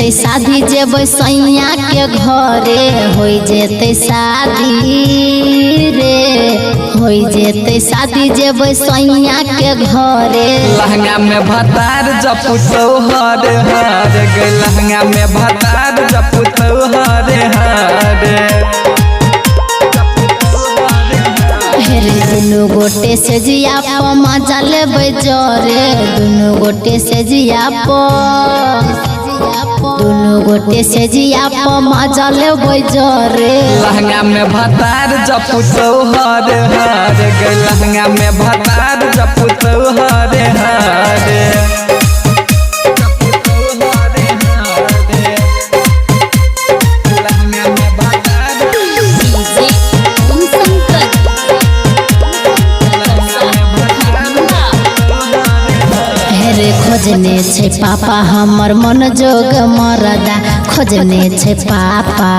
जेते शादी जेबै सैया के घरे हो जेते शादी रे हो जेते शादी जेबै सैया के घरे लहंगा में भतार जपुतो हरे हरे गे लहंगा में भतार जपुतो हरे हरे दुनु गोटे से जिया प मजा लेबै जरे दुनु गोटे से जिया प दुनु गोटे से जिया प मजा लेबै जरे लहंगा में भतार जपुतो हरे हरे गे लहंगा में भतार जपुतो हरे हरे खोजने छे पापा हमर मन जोग मरदा खोजने छे पापा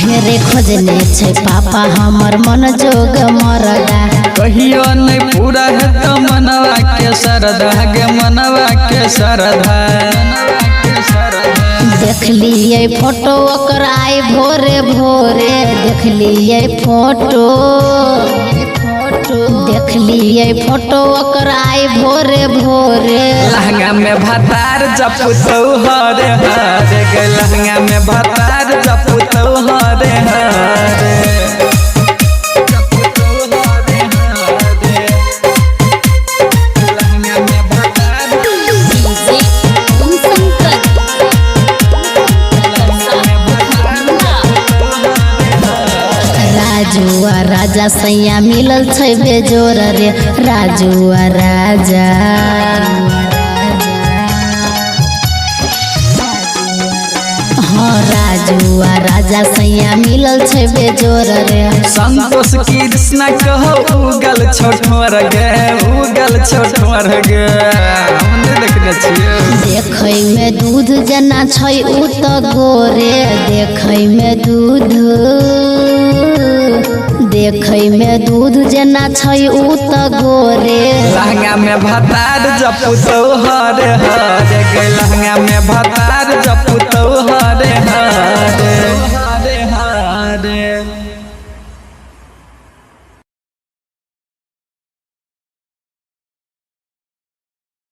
हेरे खोजने छे पापा हमर मन जोग मरदा कहियो नहीं पूरा है तो मनवा के सरधा गे मनवा के सरधा देख लिए फोटो ओकर आई भोरे भोरे देख लिए फोटो देख लिए फोटो ओकर आई भोरे भोरे लहंगा में भतार जपुतो हरे हरे गे लहंगा में भतार जपुतो हरे हरे राजुआ राजा सैया मिलल छै बेजोर रे राजुआ राजा हाँ राजुआ राजा सैया मिलल छै बेजोर रे संतोष कृष्ण कहो उगल छोटमर गे उगल छोटमर गे हम देखने छियै देखै में दूध जना छै उ त गोरे देखै में दूध देखै में दूध जना छै उ त गोरे लहंगा में भतार जपुतो हरे हरे गे लहंगा में भतार